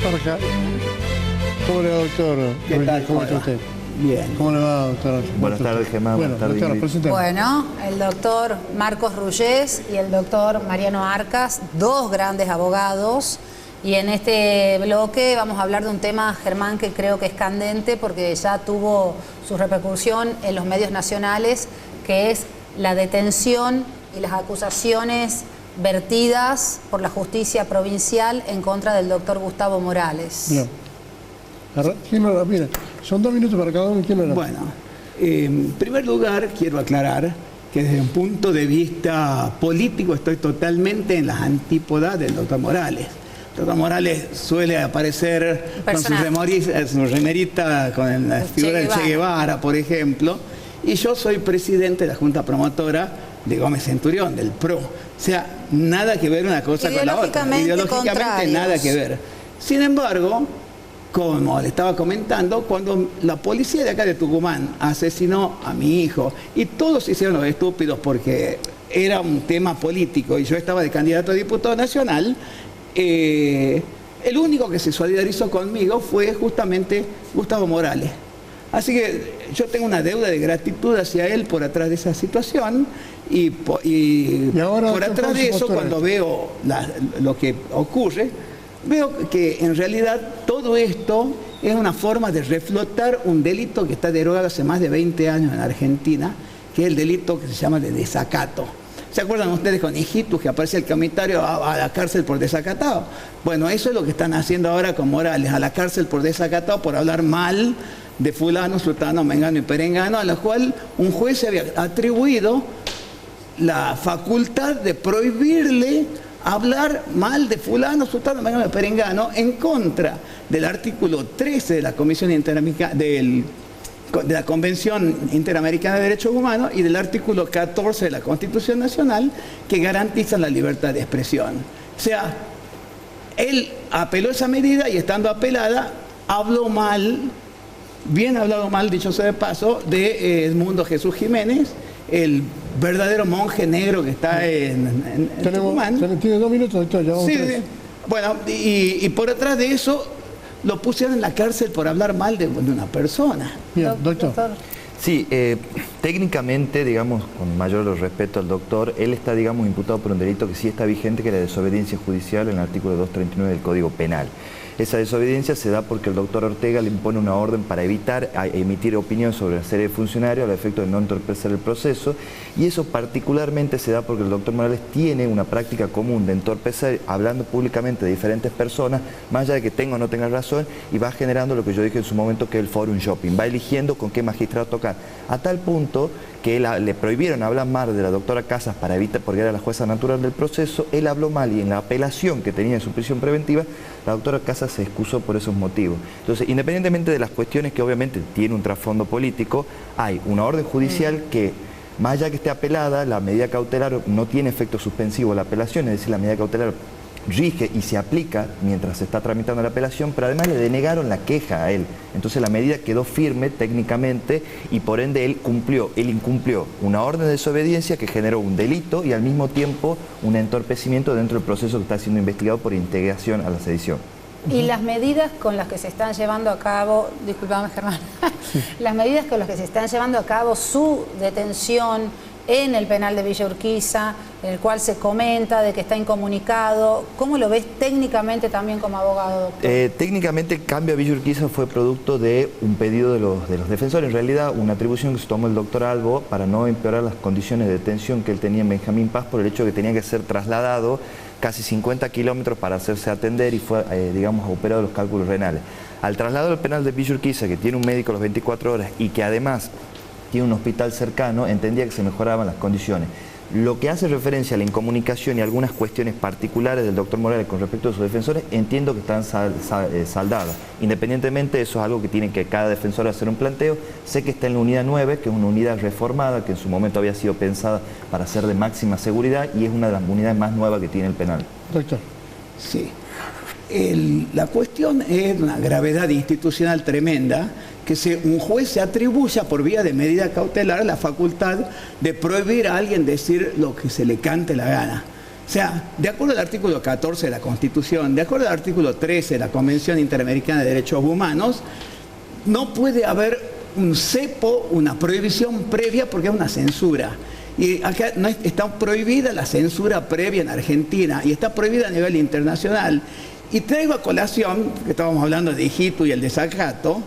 Parca. ¿Cómo le va, doctor? ¿Qué tal? ¿Cómo está usted? Bien. ¿Cómo le va, doctor? Buenas tardes, Germán. Bueno, Buenas tardes, doctora, Ingrid. presentemos. Bueno, el doctor Marcos Rullés y el doctor Mariano Arcas, dos grandes abogados. Y en este bloque vamos a hablar de un tema, Germán, que creo que es candente porque ya tuvo su repercusión en los medios nacionales, que es la detención y las acusaciones vertidas por la justicia provincial en contra del doctor Gustavo Morales. Bien. ¿Quién habla? Mira, son 2 minutos para cada uno. ¿Quién habla? Bueno, en primer lugar quiero aclarar que desde un punto de vista político estoy totalmente en las antípodas del doctor Morales. El doctor Morales suele aparecer con su remerita con la figura del Che Guevara, por ejemplo, y yo soy presidente de la Junta Promotora de Gómez Centurión, del PRO. O sea, nada que ver una cosa con la otra. Ideológicamente nada que ver. Sin embargo, como le estaba comentando, cuando la policía de acá de Tucumán asesinó a mi hijo, y todos se hicieron los estúpidos porque era un tema político y yo estaba de candidato a diputado nacional, el único que se solidarizó conmigo fue justamente Gustavo Morales. Así que yo tengo una deuda de gratitud hacia él por atrás de esa situación y ahora, por atrás de eso, cuando veo lo que ocurre, veo que en realidad todo esto es una forma de reflotar un delito que está derogado hace más de 20 años en Argentina, que es el delito que se llama de desacato. ¿Se acuerdan ustedes con Hijitus que aparece el comisario a la cárcel por desacatado? Bueno, eso es lo que están haciendo ahora con Morales, a la cárcel por desacatado, por hablar mal de fulano, sultano, mengano y perengano, a la cual un juez se había atribuido la facultad de prohibirle hablar mal de fulano, sultano, mengano y perengano en contra del artículo 13 de la Comisión Interamericana de la Convención Interamericana de Derechos Humanos y del artículo 14 de la Constitución Nacional, que garantizan la libertad de expresión. O sea, él apeló esa medida y estando apelada, habló mal, bien hablado mal, dicho sea de paso, de Edmundo Jesús Jiménez, el verdadero monje negro que está en Tucumán. Tiene 2 minutos, doctor. Ya vamos sí. Bueno, y por atrás de eso lo pusieron en la cárcel por hablar mal de una persona. Bien, doctor. Sí, técnicamente, digamos, con mayor respeto al doctor, él está, digamos, imputado por un delito que sí está vigente, que es la desobediencia judicial en el artículo 239 del Código Penal. Esa desobediencia se da porque el doctor Ortega le impone una orden para evitar emitir opinión sobre la serie de funcionarios al efecto de no entorpecer el proceso, y eso particularmente se da porque el doctor Morales tiene una práctica común de entorpecer hablando públicamente de diferentes personas, más allá de que tenga o no tenga razón, y va generando lo que yo dije en su momento, que es el forum shopping, va eligiendo con qué magistrado tocar, a tal punto que le prohibieron hablar mal de la doctora Casas para evitar, porque era la jueza natural del proceso. Él habló mal y en la apelación que tenía en su prisión preventiva, la doctora Casas se excusó por esos motivos. Entonces, independientemente de las cuestiones que obviamente tiene un trasfondo político, hay una orden judicial que, más allá que esté apelada, la medida cautelar no tiene efecto suspensivo la apelación, es decir, la medida cautelar rige y se aplica mientras se está tramitando la apelación, pero además le denegaron la queja a él. Entonces la medida quedó firme técnicamente y por ende él incumplió una orden de desobediencia que generó un delito y al mismo tiempo un entorpecimiento dentro del proceso que está siendo investigado por integración a la sedición. Y las medidas con las que se están llevando a cabo, disculpame Germán, las medidas con las que se están llevando a cabo su detención en el penal de Villa Urquiza, en el cual se comenta de que está incomunicado, ¿cómo lo ves técnicamente también como abogado, doctor? Técnicamente el cambio a Villa Urquiza fue producto de un pedido de los defensores, en realidad una atribución que se tomó el doctor Albo para no empeorar las condiciones de detención que él tenía en Benjamín Paz por el hecho de que tenía que ser trasladado casi 50 kilómetros para hacerse atender y fue, digamos, operado los cálculos renales. Al traslado al penal de Villa Urquiza, que tiene un médico a las 24 horas y que además tiene un hospital cercano, entendía que se mejoraban las condiciones. Lo que hace referencia a la incomunicación y algunas cuestiones particulares del doctor Morales con respecto a sus defensores, entiendo que están saldadas. Independientemente, eso es algo que tiene que cada defensor hacer un planteo. Sé que está en la unidad 9, que es una unidad reformada, que en su momento había sido pensada para ser de máxima seguridad y es una de las unidades más nuevas que tiene el penal. Doctor. Sí. La cuestión es una gravedad institucional tremenda que un juez se atribuya por vía de medida cautelar la facultad de prohibir a alguien decir lo que se le cante la gana. O sea, de acuerdo al artículo 14 de la Constitución, de acuerdo al artículo 13 de la Convención Interamericana de Derechos Humanos, no puede haber un cepo, una prohibición previa, porque es una censura. Y acá no está prohibida la censura previa en Argentina y está prohibida a nivel internacional. Y traigo a colación, que estábamos hablando de hijito y el desacato,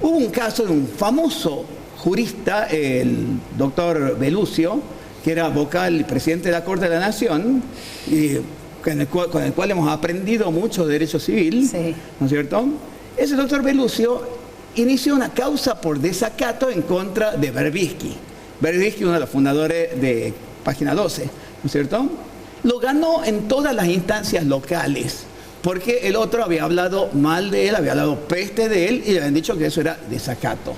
hubo un caso de un famoso jurista, el doctor Belluccio, que era vocal y presidente de la Corte de la Nación, y con el cual hemos aprendido mucho de derecho civil, Sí. ¿no es cierto? Ese doctor Belluccio inició una causa por desacato en contra de Berbisky. Berbisky, uno de los fundadores de Página 12, ¿no es cierto? Lo ganó en todas las instancias locales, porque el otro había hablado mal de él, había hablado peste de él y le habían dicho que eso era desacato.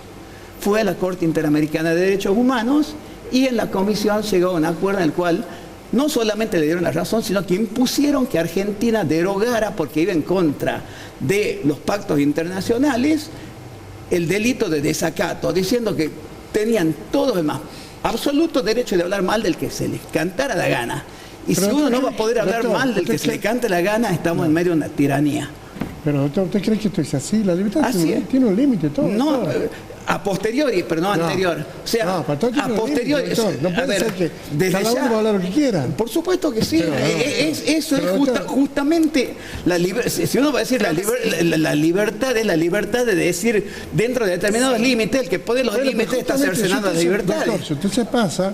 Fue a la Corte Interamericana de Derechos Humanos y en la comisión llegó a un acuerdo en el cual no solamente le dieron la razón, sino que impusieron que Argentina derogara, porque iba en contra de los pactos internacionales, el delito de desacato, diciendo que tenían todos demás absoluto derecho de hablar mal del que se les cantara la gana. Y Pero, si uno no va a poder hablar doctor, mal del que ¿usted se le cree? cante la gana, estamos en medio de una tiranía. Pero doctor, ¿usted cree que esto es así? La libertad Así es. tiene un límite, todo. No, doctor. a posteriori, pero no anterior. O sea, no, pero todo a tiene un posteriori. límite, doctor. No a puede ver, ser que desde cada uno ya- va a hablar lo que quiera. Por supuesto que sí. Pero, Eso pero, es doctor, justamente la si uno va a decir la libertad es la libertad de decir dentro de determinados límites, el que pone los bueno, límites pero está justamente, cercenando las si usted libertades. doctor, si usted se pasa,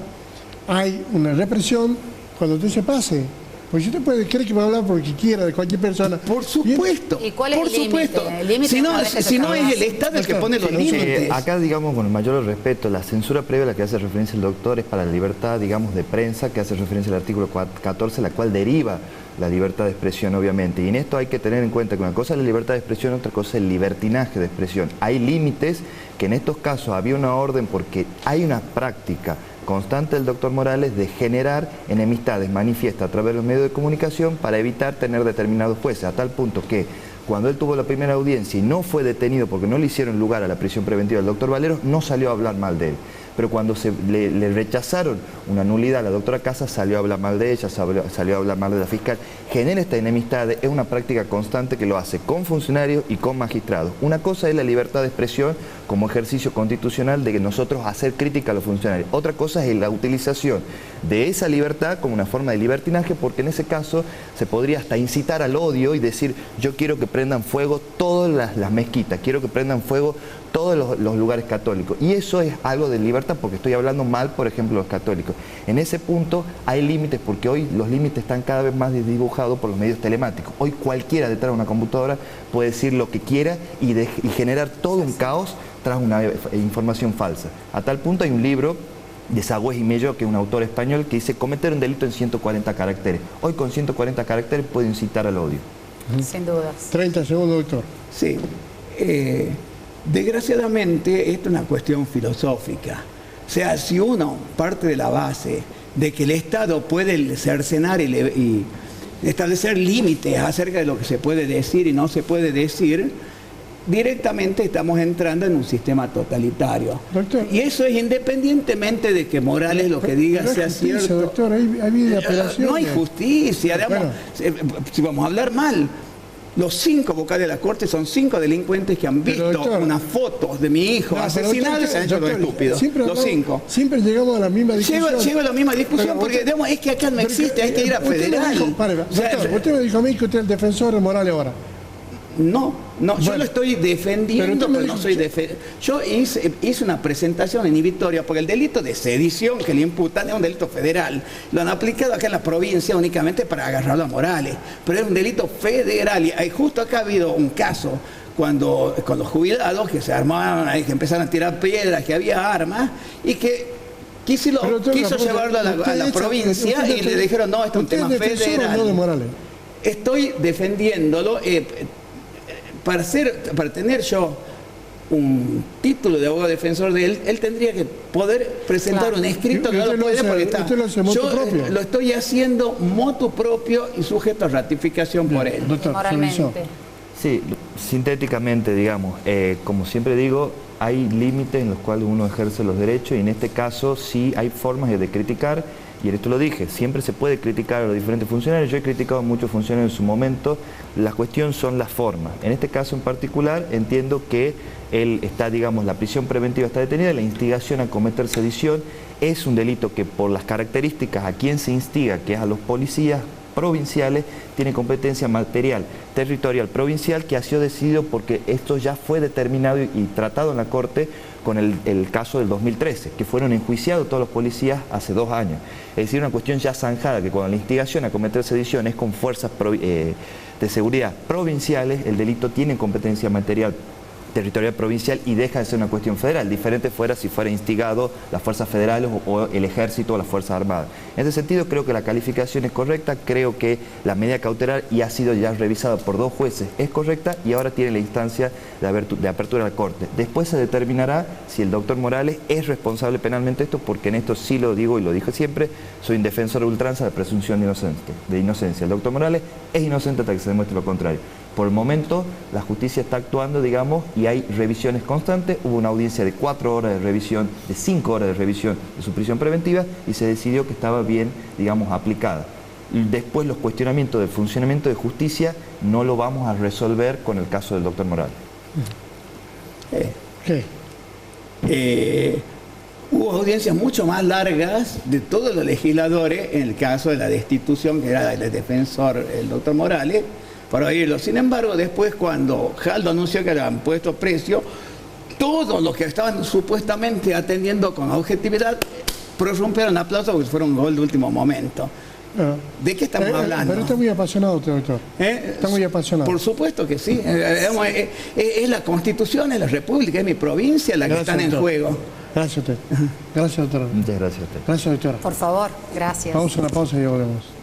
hay una represión cuando usted se pase. Pues usted puede creer que va a hablar porque quiera de cualquier persona. Por supuesto. ¿Y cuál es por el límite? supuesto. El límite Si no, una vez que se si no es el trabaja. Estado el que pone los Sí, límites. Acá, digamos, con el mayor respeto, la censura previa a la que hace referencia el doctor es para la libertad, digamos, de prensa, que hace referencia al artículo 14, la cual deriva la libertad de expresión, obviamente. Y en esto hay que tener en cuenta que una cosa es la libertad de expresión, otra cosa es el libertinaje de expresión. Hay límites que en estos casos había una orden porque hay una práctica constante del doctor Morales de generar enemistades manifiestas a través de los medios de comunicación para evitar tener determinados jueces, a tal punto que cuando él tuvo la primera audiencia y no fue detenido porque no le hicieron lugar a la prisión preventiva del doctor Valero, no salió a hablar mal de él. Pero cuando le rechazaron una nulidad a la doctora Casas, salió a hablar mal de ella, salió a hablar mal de la fiscal. Genera esta enemistad, es una práctica constante que lo hace con funcionarios y con magistrados. Una cosa es la libertad de expresión como ejercicio constitucional de que nosotros hacer crítica a los funcionarios. Otra cosa es la utilización de esa libertad como una forma de libertinaje, porque en ese caso se podría hasta incitar al odio y decir, yo quiero que prendan fuego todas las mezquitas, quiero que prendan fuego todos los lugares católicos. Y eso es algo de libertad porque estoy hablando mal, por ejemplo, de los católicos. En ese punto hay límites porque hoy los límites están cada vez más dibujados por los medios telemáticos. Hoy cualquiera detrás de una computadora puede decir lo que quiera y generar todo un caos tras una información falsa. A tal punto hay un libro de Sagüez y Mello, que es un autor español, que dice cometer un delito en 140 caracteres. Hoy con 140 caracteres puede incitar al odio. Sin dudas. 30 segundos, doctor. Sí. Desgraciadamente, esto es una cuestión filosófica. O sea, si uno parte de la base de que el Estado puede cercenar y establecer límites acerca de lo que se puede decir y no se puede decir, directamente estamos entrando en un sistema totalitario. Doctor. Y eso es independientemente de que Morales lo que diga Pero sea es justicia, cierto. doctor, hay vida de apelación. No hay justicia, digamos, Bueno. si vamos a hablar mal. Los 5 vocales de la Corte son 5 delincuentes que han Pero, visto doctor, unas fotos de mi hijo No, pero, asesinado y doctor, se han hecho los doctor, estúpidos. siempre Los hablamos- 5. Siempre llegamos a la misma discusión. Llego a la misma discusión Pero porque usted- digamos, es que acá no pero existe, hay que ir a usted me federal. dijo- pare, O sea, doctor, usted me dijo a mí que usted es el defensor de Morales ahora. No, yo Bueno, lo estoy pero defendiendo, usted me pero no dijo- soy defensor. Yo hice una presentación en Vitoria porque el delito de sedición que le imputan es un delito federal. Lo han aplicado acá en la provincia únicamente para agarrarlo a Morales, pero es un delito federal. Y justo acá ha habido un caso cuando con los jubilados que se armaron ahí, que empezaron a tirar piedras, que había armas y que quiso Pero, doctor, llevarlo a la provincia y le dijeron, no, esto es un tema ¿Usted es defensor o federal. no de Morales? Estoy defendiéndolo para tener yo un título de abogado defensor de él, él tendría que poder presentar Claro. un escrito Y que no usted lo lo puede hace- porque está. usted lo hace motu Yo propio. lo estoy haciendo motu propio y sujeto a ratificación por él. Doctor, permiso. Moralmente. Sí, sintéticamente, digamos, como siempre digo, hay límites en los cuales uno ejerce los derechos y en este caso sí hay formas de criticar, y esto lo dije, siempre se puede criticar a los diferentes funcionarios. Yo he criticado a muchos funcionarios en su momento, la cuestión son las formas. En este caso en particular entiendo que él está, digamos, la prisión preventiva está detenida, la instigación a cometer sedición es un delito que por las características a quien se instiga, que es a los policías provinciales, tiene competencia material, territorial, provincial, que ha sido decidido porque esto ya fue determinado y tratado en la Corte con el caso del 2013, que fueron enjuiciados todos los policías hace 2 años. Es decir, una cuestión ya zanjada, que cuando la instigación a cometer sedición es con fuerzas de seguridad provinciales, el delito tiene competencia material territorial provincial y deja de ser una cuestión federal. Diferente fuera si fuera instigado las fuerzas federales o el ejército o las fuerzas armadas. En ese sentido creo que la calificación es correcta, creo que la medida cautelar y ha sido ya revisada por 2 jueces es correcta y ahora tiene la instancia de apertura a la Corte. Después se determinará si el doctor Morales es responsable penalmente de esto, porque en esto sí lo digo y lo dije siempre, soy un defensor de ultranza de presunción de inocencia. El doctor Morales es inocente hasta que se demuestre lo contrario. Por el momento, la justicia está actuando, digamos, y hay revisiones constantes. Hubo una audiencia de 4 horas de revisión, de 5 horas de revisión de su prisión preventiva y se decidió que estaba bien, digamos, aplicada. Y después los cuestionamientos del funcionamiento de justicia no lo vamos a resolver con el caso del doctor Morales. Hubo audiencias mucho más largas de todos los legisladores en el caso de la destitución, que era el defensor, el doctor Morales, para oírlo. Sin embargo, después cuando Jaldo anunció que le habían puesto precio, todos los que estaban supuestamente atendiendo con objetividad prorrumpieron aplausos porque fueron un gol de último momento. ¿De qué estamos hablando? Pero está muy apasionado usted, doctor. Está muy apasionado. Por supuesto que sí. Es la Constitución, es la República, es mi provincia la que están en juego. Gracias a usted. Gracias, doctor. Muchas gracias a usted. Gracias, doctora. Por favor, gracias. Vamos a una pausa y ya volvemos.